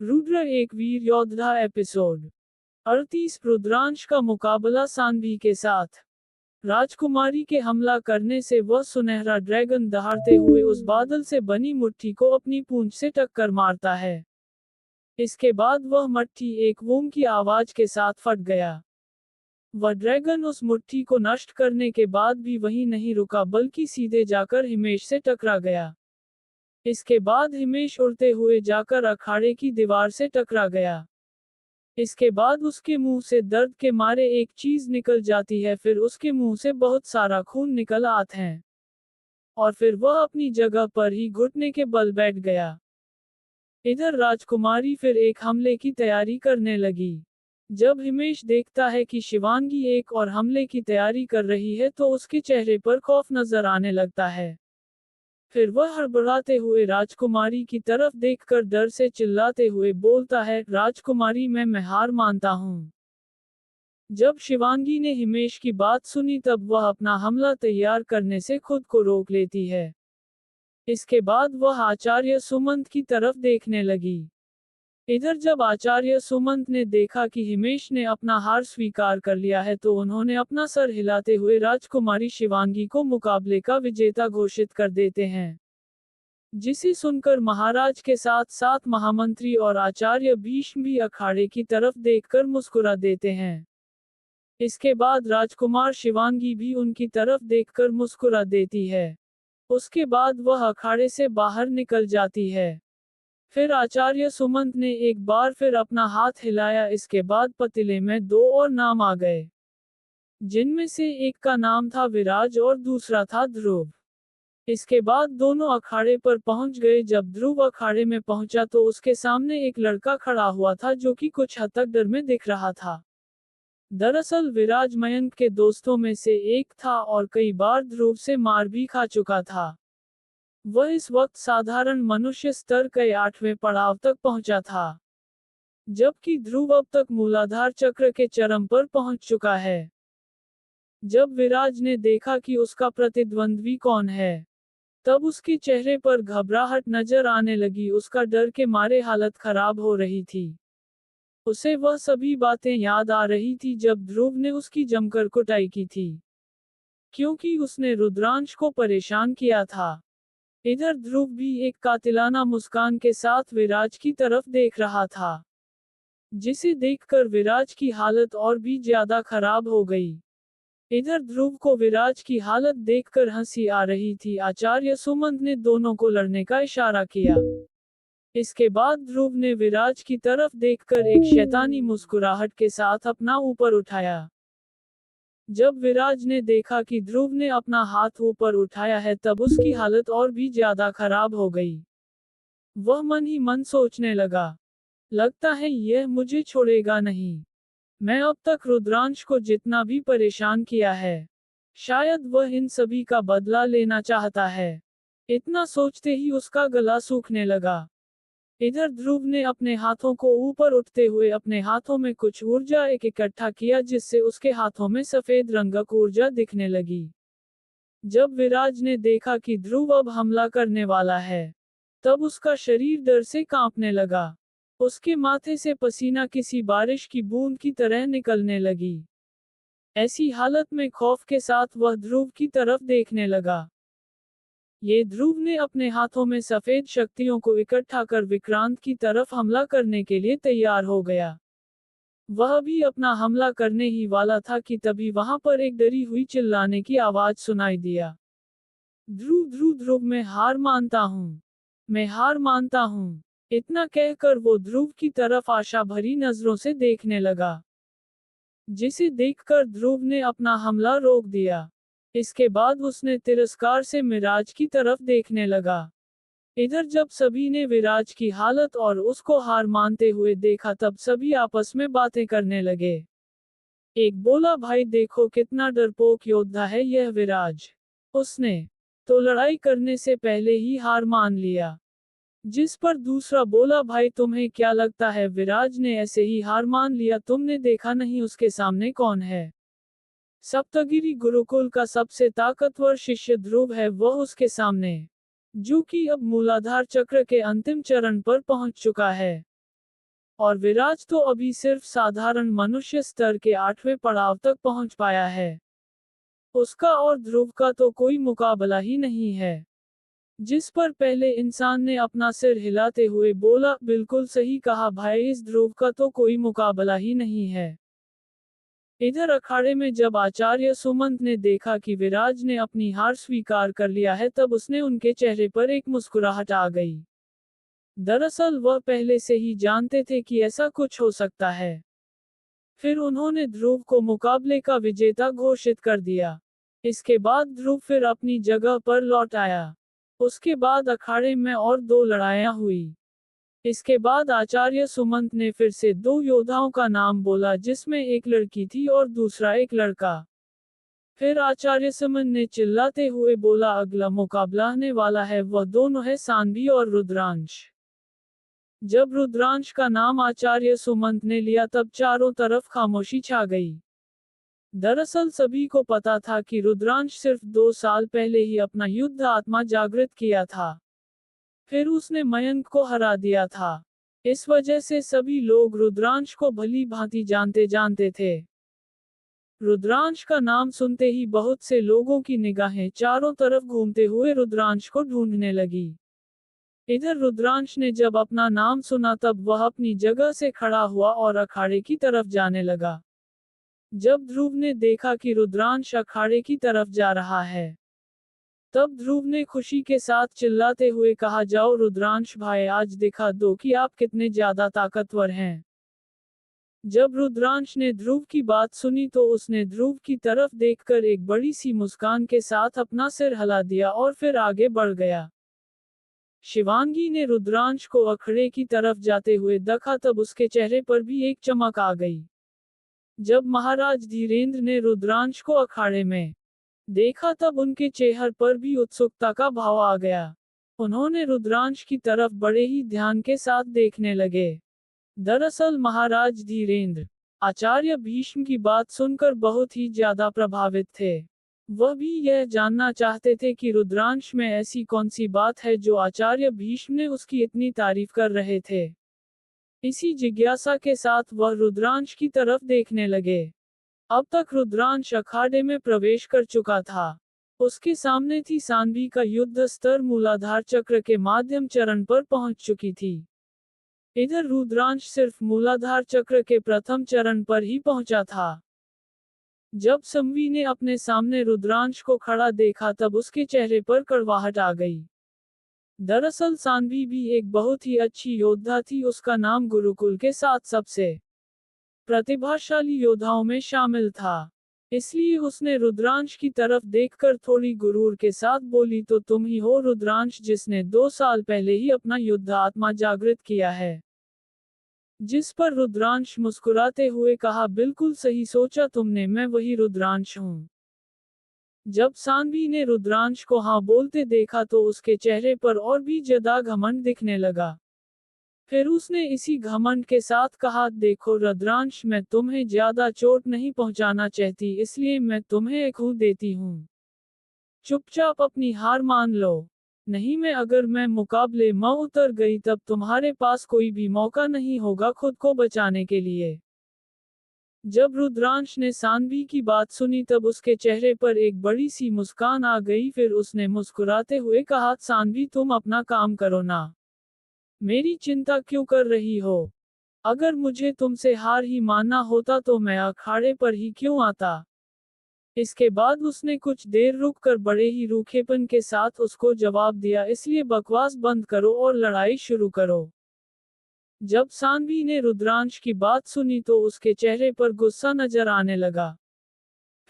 रुद्र एक वीर योद्धा एपिसोड 38 रुद्रांश का मुकाबला सांभी के साथ। राजकुमारी के हमला करने से वह सुनहरा ड्रैगन दहाड़ते हुए उस बादल से बनी मुट्ठी को अपनी पूंछ से टक्कर मारता है। इसके बाद वह मुट्ठी एक बूम की आवाज के साथ फट गया। वह ड्रैगन उस मुट्ठी को नष्ट करने के बाद भी वहीं नहीं रुका बल्कि सीधे जाकर हिमेश से टकरा गया। इसके बाद हिमेश उड़ते हुए जाकर अखाड़े की दीवार से टकरा गया। इसके बाद उसके मुंह से दर्द के मारे एक चीज निकल जाती है, फिर उसके मुंह से बहुत सारा खून निकल आता है और फिर वह अपनी जगह पर ही घुटने के बल बैठ गया। इधर राजकुमारी फिर एक हमले की तैयारी करने लगी। जब हिमेश देखता है कि शिवांगी एक और हमले की तैयारी कर रही है तो उसके चेहरे पर खौफ नजर आने लगता है। फिर वह हड़बड़ाते हुए राजकुमारी की तरफ देखकर डर से चिल्लाते हुए बोलता है, राजकुमारी मैं हार मानता हूँ। जब शिवांगी ने हिमेश की बात सुनी तब वह अपना हमला तैयार करने से खुद को रोक लेती है। इसके बाद वह आचार्य सुमंत की तरफ देखने लगी। इधर जब आचार्य सुमंत ने देखा कि हिमेश ने अपना हार स्वीकार कर लिया है तो उन्होंने अपना सर हिलाते हुए राजकुमारी शिवांगी को मुकाबले का विजेता घोषित कर देते हैं। जिसे सुनकर महाराज के साथ साथ महामंत्री और आचार्य भीष्म भी अखाड़े की तरफ देखकर मुस्कुरा देते हैं। इसके बाद राजकुमार शिवांगी भी उनकी तरफ देखकर मुस्कुरा देती है। उसके बाद वह अखाड़े से बाहर निकल जाती है। फिर आचार्य सुमंत ने एक बार फिर अपना हाथ हिलाया। इसके बाद पतीले में दो और नाम आ गए, जिनमें से एक का नाम था विराज और दूसरा था ध्रुव। इसके बाद दोनों अखाड़े पर पहुंच गए। जब ध्रुव अखाड़े में पहुंचा तो उसके सामने एक लड़का खड़ा हुआ था जो कि कुछ हद तक डर में दिख रहा था। दरअसल विराज मयंक के दोस्तों में से एक था और कई बार ध्रुव से मार भी खा चुका था। वह इस वक्त साधारण मनुष्य स्तर के 8वें पड़ाव तक पहुंचा था, जबकि ध्रुव अब तक मूलाधार चक्र के चरम पर पहुंच चुका है। जब विराज ने देखा कि उसका प्रतिद्वंद्वी कौन है, तब उसके चेहरे पर घबराहट नजर आने लगी। उसका डर के मारे हालत खराब हो रही थी। उसे वह सभी बातें याद आ रही थी जब ध्रुव ने उसकी जमकर कुटाई की थी, क्योंकि उसने रुद्रांश को परेशान किया था। इधर ध्रुव भी एक कातिलाना मुस्कान के साथ विराज की तरफ देख रहा था, जिसे देखकर विराज की हालत और भी ज्यादा खराब हो गई। इधर ध्रुव को विराज की हालत देखकर हंसी आ रही थी। आचार्य सुमंत ने दोनों को लड़ने का इशारा किया। इसके बाद ध्रुव ने विराज की तरफ देखकर एक शैतानी मुस्कुराहट के साथ अपना ऊपर उठाया। जब विराज ने देखा कि ध्रुव ने अपना हाथ ऊपर उठाया है तब उसकी हालत और भी ज्यादा खराब हो गई। वह मन ही मन सोचने लगा, लगता है यह मुझे छोड़ेगा नहीं। मैं अब तक रुद्रांश को जितना भी परेशान किया है, शायद वह इन सभी का बदला लेना चाहता है। इतना सोचते ही उसका गला सूखने लगा। इधर ध्रुव ने अपने हाथों को ऊपर उठते हुए अपने हाथों में कुछ ऊर्जा इकट्ठा किया, जिससे उसके हाथों में सफेद रंगक ऊर्जा दिखने लगी। जब विराज ने देखा कि ध्रुव अब हमला करने वाला है, तब उसका शरीर डर से कांपने लगा। उसके माथे से पसीना किसी बारिश की बूंद की तरह निकलने लगी। ऐसी हालत में खौफ के साथ वह ध्रुव की तरफ देखने लगा। ये ध्रुव ने अपने हाथों में सफेद शक्तियों को इकट्ठा कर विक्रांत की तरफ हमला करने के लिए तैयार हो गया। वह भी अपना हमला करने ही वाला था कि तभी वहां पर एक डरी हुई चिल्लाने की आवाज सुनाई दिया। ध्रुव ध्रुव ध्रुव मैं हार मानता हूँ, मैं हार मानता हूँ। इतना कहकर वो ध्रुव की तरफ आशा भरी नजरों से देखने लगा, जिसे देखकर ध्रुव ने अपना हमला रोक दिया। इसके बाद उसने तिरस्कार से विराज की तरफ देखने लगा। इधर जब सभी ने विराज की हालत और उसको हार मानते हुए देखा तब सभी आपस में बातें करने लगे। एक बोला, भाई देखो कितना डरपोक योद्धा है यह विराज, उसने तो लड़ाई करने से पहले ही हार मान लिया। जिस पर दूसरा बोला, भाई तुम्हें क्या लगता है विराज ने ऐसे ही हार मान लिया, तुमने देखा नहीं उसके सामने कौन है। सप्तगिरी गुरुकुल का सबसे ताकतवर शिष्य ध्रुव है, वह उसके सामने, जो कि अब मूलाधार चक्र के अंतिम चरण पर पहुंच चुका है। और विराज तो अभी सिर्फ साधारण मनुष्य स्तर के 8वें पड़ाव तक पहुंच पाया है। उसका और ध्रुव का तो कोई मुकाबला ही नहीं है। जिस पर पहले इंसान ने अपना सिर हिलाते हुए बोला, बिल्कुल सही कहा भाई, इस ध्रुव का तो कोई मुकाबला ही नहीं है। इधर अखाड़े में जब आचार्य सुमंत ने देखा कि विराज ने अपनी हार स्वीकार कर लिया है, तब उसने उनके चेहरे पर एक मुस्कुराहट आ गई। दरअसल वह पहले से ही जानते थे कि ऐसा कुछ हो सकता है। फिर उन्होंने ध्रुव को मुकाबले का विजेता घोषित कर दिया। इसके बाद ध्रुव फिर अपनी जगह पर लौट आया। उसके बाद अखाड़े में और 2 लड़ाइयां हुई। इसके बाद आचार्य सुमंत ने फिर से 2 योद्धाओं का नाम बोला, जिसमें एक लड़की थी और दूसरा एक लड़का। फिर आचार्य सुमंत ने चिल्लाते हुए बोला, अगला मुकाबला होने वाला है, वह दोनों है सानवी और रुद्रांश। जब रुद्रांश का नाम आचार्य सुमंत ने लिया तब चारों तरफ खामोशी छा गई। दरअसल सभी को पता था कि रुद्रांश सिर्फ 2 साल पहले ही अपना युद्ध आत्मा जागृत किया था। फिर उसने मयंक को हरा दिया था। इस वजह से सभी लोग रुद्रांश को भली भांति जानते थे। रुद्रांश का नाम सुनते ही बहुत से लोगों की निगाहें चारों तरफ घूमते हुए रुद्रांश को ढूंढने लगी। इधर रुद्रांश ने जब अपना नाम सुना तब वह अपनी जगह से खड़ा हुआ और अखाड़े की तरफ जाने लगा। जब ध्रुव ने देखा कि रुद्रांश अखाड़े की तरफ जा रहा है, तब ध्रुव ने खुशी के साथ चिल्लाते हुए कहा, जाओ रुद्रांश भाई, आज दिखा दो कि आप कितने ज्यादा ताकतवर हैं। जब रुद्रांश ने ध्रुव की बात सुनी तो उसने ध्रुव की तरफ देखकर एक बड़ी सी मुस्कान के साथ अपना सिर हिला दिया और फिर आगे बढ़ गया। शिवांगी ने रुद्रांश को अखाड़े की तरफ जाते हुए देखा तब उसके चेहरे पर भी एक चमक आ गई। जब महाराज धीरेंद्र ने रुद्रांश को अखाड़े में देखा तब उनके चेहरे पर भी उत्सुकता का भाव आ गया। उन्होंने रुद्रांश की तरफ बड़े ही ध्यान के साथ देखने लगे। दरअसल महाराज धीरेंद्र आचार्य भीष्म की बात सुनकर बहुत ही ज्यादा प्रभावित थे। वह भी यह जानना चाहते थे कि रुद्रांश में ऐसी कौन सी बात है जो आचार्य भीष्म ने उसकी इतनी तारीफ कर रहे थे। इसी जिज्ञासा के साथ वह रुद्रांश की तरफ देखने लगे। अब तक रुद्रांश अखाड़े में प्रवेश कर चुका था। उसके सामने थी सानवी का युद्ध स्तर मूलाधार चक्र के माध्यम चरण पर पहुंच चुकी थी। इधर रुद्रांश सिर्फ मूलाधार चक्र के प्रथम चरण पर ही पहुंचा था। जब सानवी ने अपने सामने रुद्रांश को खड़ा देखा तब उसके चेहरे पर कड़वाहट आ गई। दरअसल सानवी भी एक बहुत ही अच्छी योद्धा थी। उसका नाम गुरुकुल के साथ सबसे प्रतिभाशाली योद्धाओं में शामिल था। इसलिए उसने रुद्रांश की तरफ देखकर थोड़ी गुरूर के साथ बोली, तो तुम ही हो रुद्रांश जिसने 2 साल पहले ही अपना युद्ध आत्मा जागृत किया है। जिस पर रुद्रांश मुस्कुराते हुए कहा, बिल्कुल सही सोचा तुमने, मैं वही रुद्रांश हूँ। जब सानवी ने रुद्रांश को हाँ बोलते देखा तो उसके चेहरे पर और भी ज्यादा घमंड दिखने लगा। फिर उसने इसी घमंड के साथ कहा, देखो रुद्रांश, मैं तुम्हें ज्यादा चोट नहीं पहुंचाना चाहती, इसलिए मैं तुम्हें एक खून देती हूँ। चुपचाप अपनी हार मान लो, नहीं अगर मैं मुकाबले में उतर गई तब तुम्हारे पास कोई भी मौका नहीं होगा खुद को बचाने के लिए। जब रुद्रांश ने सानवी की बात सुनी तब उसके चेहरे पर एक बड़ी सी मुस्कान आ गई। फिर उसने मुस्कुराते हुए कहा, सानवी तुम अपना काम करो ना, मेरी चिंता क्यों कर रही हो? अगर मुझे तुमसे हार ही मानना होता तो मैं अखाड़े पर ही क्यों आता? इसके बाद उसने कुछ देर रुककर बड़े ही रूखेपन के साथ उसको जवाब दिया, इसलिए बकवास बंद करो और लड़ाई शुरू करो। जब सानवी ने रुद्रांश की बात सुनी तो उसके चेहरे पर गुस्सा नजर आने लगा।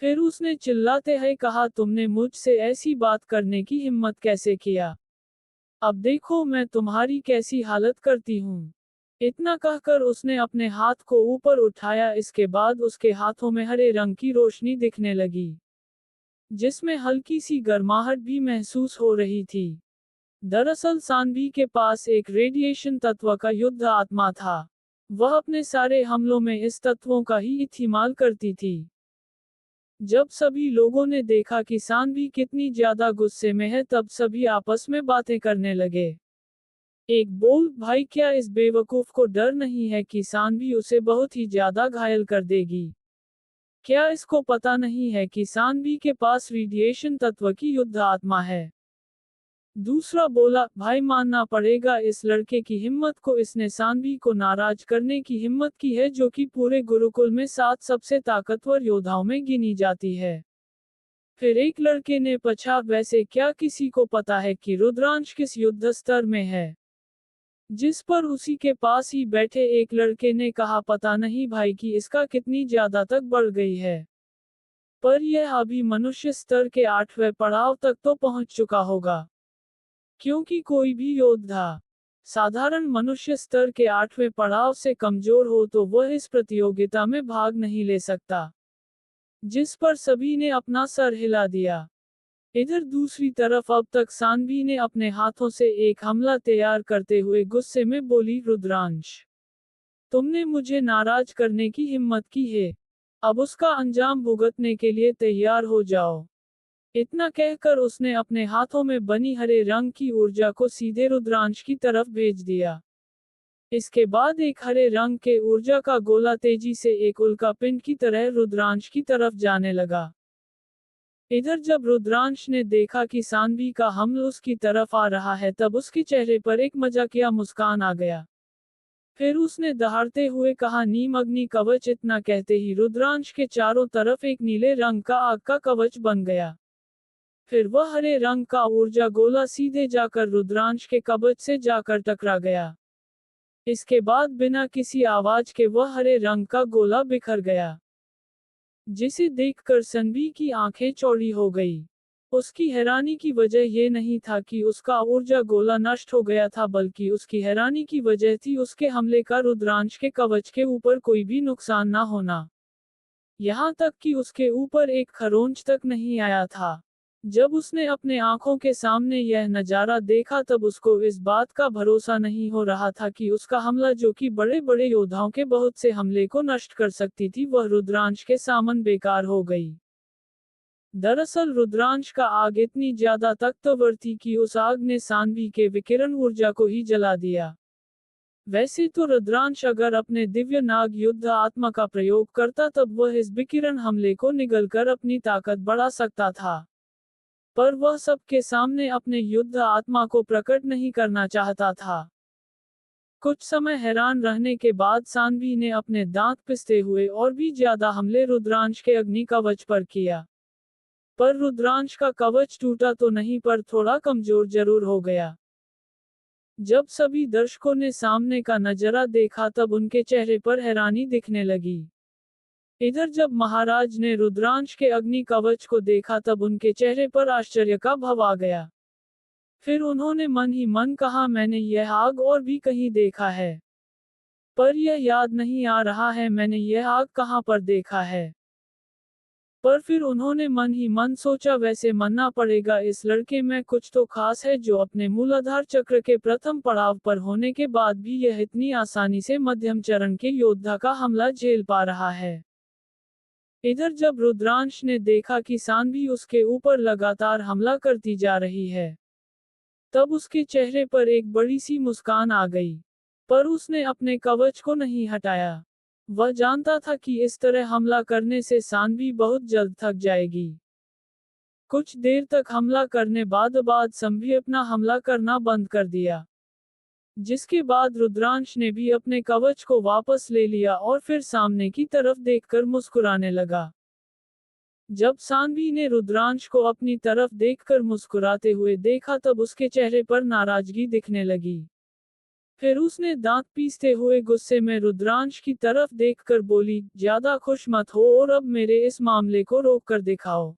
फिर उसने चिल्लाते हुए कहा, तुमने मुझसे ऐसी बात करने की हिम्मत कैसे किया? अब देखो मैं तुम्हारी कैसी हालत करती हूँ। इतना कहकर उसने अपने हाथ को ऊपर उठाया। इसके बाद उसके हाथों में हरे रंग की रोशनी दिखने लगी, जिसमें हल्की सी गर्माहट भी महसूस हो रही थी। दरअसल सानवी के पास एक रेडिएशन तत्व का युद्ध आत्मा था। वह अपने सारे हमलों में इस तत्वों का ही इस्तेमाल करती थी। जब सभी लोगों ने देखा कि सानवी कितनी ज्यादा गुस्से में है तब सभी आपस में बातें करने लगे। एक बोल, भाई क्या इस बेवकूफ को डर नहीं है कि सानवी उसे बहुत ही ज्यादा घायल कर देगी? क्या इसको पता नहीं है कि सानवी के पास रेडिएशन तत्व की युद्ध आत्मा है? दूसरा बोला, भाई मानना पड़ेगा इस लड़के की हिम्मत को, इसने सानवी को नाराज करने की हिम्मत की है, जो कि पूरे गुरुकुल में 7 सबसे ताकतवर योद्धाओं में गिनी जाती है। फिर एक लड़के ने पूछा, वैसे क्या किसी को पता है कि रुद्रांश किस युद्ध स्तर में है? जिस पर उसी के पास ही बैठे एक लड़के ने कहा, पता नहीं भाई कि इसका कितनी ज्यादा तक बढ़ गई है। पर यह अभी मनुष्य स्तर के 8वें पड़ाव तक तो पहुंच चुका होगा। क्योंकि कोई भी योद्धा साधारण मनुष्य स्तर के 8वें पड़ाव से कमजोर हो तो वह इस प्रतियोगिता में भाग नहीं ले सकता। जिस पर सभी ने अपना सर हिला दिया। इधर दूसरी तरफ अब तक सानवी ने अपने हाथों से एक हमला तैयार करते हुए गुस्से में बोली, रुद्रांश, तुमने मुझे नाराज करने की हिम्मत की है। अब उसका अंजाम भुगतने के लिए तैयार हो जाओ। इतना कहकर उसने अपने हाथों में बनी हरे रंग की ऊर्जा को सीधे रुद्रांश की तरफ भेज दिया। इसके बाद एक हरे रंग के ऊर्जा का गोला तेजी से एक उल्का पिंड की तरह रुद्रांश की तरफ जाने लगा। इधर जब रुद्रांश ने देखा कि सानवी का हमला उसकी तरफ आ रहा है, तब उसके चेहरे पर एक मजाकिया मुस्कान आ गया। फिर उसने दहाड़ते हुए कहा, नीम अग्नि कवच। इतना कहते ही रुद्रांश के चारों तरफ एक नीले रंग का आग का कवच बन गया। फिर वह हरे रंग का ऊर्जा गोला सीधे जाकर रुद्रांश के कवच से जाकर टकरा गया। इसके बाद बिना किसी आवाज के वह हरे रंग का गोला बिखर गया, जिसे देखकर सानवी की आंखें चौड़ी हो गई। उसकी हैरानी की वजह यह नहीं था कि उसका ऊर्जा गोला नष्ट हो गया था, बल्कि उसकी हैरानी की वजह थी उसके हमले का रुद्रांश के कवच के ऊपर कोई भी नुकसान ना होना। यहाँ तक कि उसके ऊपर एक खरोंच तक नहीं आया था। जब उसने अपने आंखों के सामने यह नजारा देखा, तब उसको इस बात का भरोसा नहीं हो रहा था कि उसका हमला, जो कि बड़े बड़े योद्धाओं के बहुत से हमले को नष्ट कर सकती थी, वह रुद्रांश के सामने बेकार हो गई। दरअसल रुद्रांश का आग इतनी ज्यादा ताकतवर थी कि उस आग ने सानवी के विकिरण ऊर्जा को ही जला दिया। वैसे तो रुद्रांश अगर अपने दिव्य नाग युद्ध आत्मा का प्रयोग करता, तब वह इस विकिरण हमले को निगलकर अपनी ताकत बढ़ा सकता था। पर वह सबके सामने अपने युद्ध आत्मा को प्रकट नहीं करना चाहता था। कुछ समय हैरान रहने के बाद सानवी ने अपने दांत पिसते हुए और भी ज्यादा हमले रुद्रांश के अग्नि कवच पर किया। पर रुद्रांश का कवच टूटा तो नहीं, पर थोड़ा कमजोर जरूर हो गया। जब सभी दर्शकों ने सामने का नजारा देखा, तब उनके चेहरे पर हैरानी दिखने लगी। इधर जब महाराज ने रुद्रांश के अग्नि कवच को देखा, तब उनके चेहरे पर आश्चर्य का भाव आ गया। फिर उन्होंने मन ही मन कहा, मैंने यह आग और भी कहीं देखा है, पर यह याद नहीं आ रहा है मैंने यह आग कहाँ पर देखा है। पर फिर उन्होंने मन ही मन सोचा, वैसे मानना पड़ेगा इस लड़के में कुछ तो खास है, जो अपने मूलाधार चक्र के प्रथम पड़ाव पर होने के बाद भी यह इतनी आसानी से मध्यम चरण के योद्धा का हमला झेल पा रहा है। इधर जब रुद्रांश ने देखा कि सानवी उसके ऊपर लगातार हमला करती जा रही है, तब उसके चेहरे पर एक बड़ी सी मुस्कान आ गई। पर उसने अपने कवच को नहीं हटाया। वह जानता था कि इस तरह हमला करने से सानवी बहुत जल्द थक जाएगी। कुछ देर तक हमला करने बाद सानवी अपना हमला करना बंद कर दिया। जिसके बाद रुद्रांश ने भी अपने कवच को वापस ले लिया और फिर सामने की तरफ देखकर मुस्कुराने लगा। जब सानवी ने रुद्रांश को अपनी तरफ देखकर मुस्कुराते हुए देखा, तब उसके चेहरे पर नाराजगी दिखने लगी। फिर उसने दांत पीसते हुए गुस्से में रुद्रांश की तरफ देखकर बोली, ज्यादा खुश मत हो और अब मेरे इस मामले को रोक कर दिखाओ।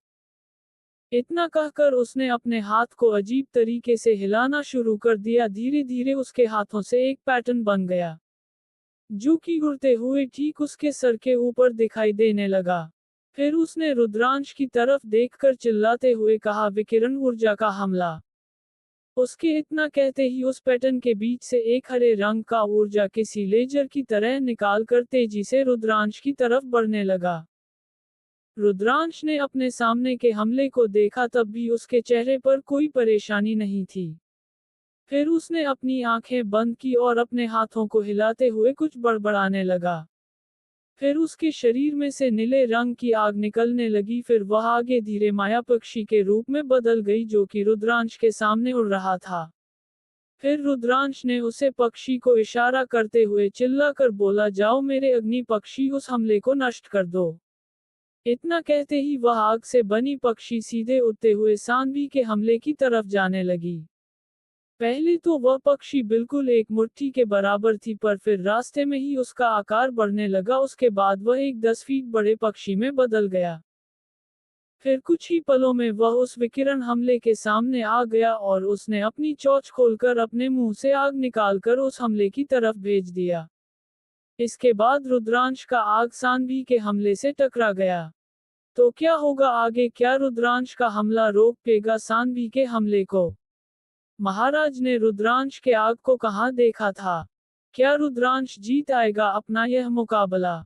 इतना कहकर उसने अपने हाथ को अजीब तरीके से हिलाना शुरू कर दिया। धीरे धीरे उसके हाथों से एक पैटर्न बन गया, जो कि उड़ते हुए ठीक उसके सर के ऊपर दिखाई देने लगा। फिर उसने रुद्रांश की तरफ देखकर चिल्लाते हुए कहा, विकिरण ऊर्जा का हमला। उसके इतना कहते ही उस पैटर्न के बीच से एक हरे रंग का ऊर्जा किसी लेजर की तरह निकालकर तेजी से रुद्रांश की तरफ बढ़ने लगा। रुद्रांश ने अपने सामने के हमले को देखा, तब भी उसके चेहरे पर कोई परेशानी नहीं थी। फिर उसने अपनी आंखें बंद की और अपने हाथों को हिलाते हुए कुछ बड़बड़ाने लगा। फिर उसके शरीर में से नीले रंग की आग निकलने लगी, फिर वह आगे धीरे माया पक्षी के रूप में बदल गई जो कि रुद्रांश के सामने उड़ रहा था। फिर रुद्रांश ने उसे पक्षी को इशारा करते हुए चिल्लाकर बोला, जाओ मेरे अग्नि पक्षी, उस हमले को नष्ट कर दो। इतना कहते ही वह आग से बनी पक्षी सीधे उड़ते हुए सानवी के हमले की तरफ जाने लगी। पहले तो वह पक्षी बिल्कुल एक मुट्ठी के बराबर थी, पर फिर रास्ते में ही उसका आकार बढ़ने लगा। उसके बाद वह एक 10 फीट बड़े पक्षी में बदल गया। फिर कुछ ही पलों में वह उस विकिरण हमले के सामने आ गया और उसने अपनी चोंच खोलकर अपने मुंह से आग निकालकर उस हमले की तरफ भेज दिया। इसके बाद रुद्रांश का आग सानवी के हमले से टकरा गया। तो क्या होगा आगे? क्या रुद्रांश का हमला रोक पेगा सानवी के हमले को? महाराज ने रुद्रांश के आग को कहाँ देखा था? क्या रुद्रांश जीत आएगा अपना यह मुकाबला?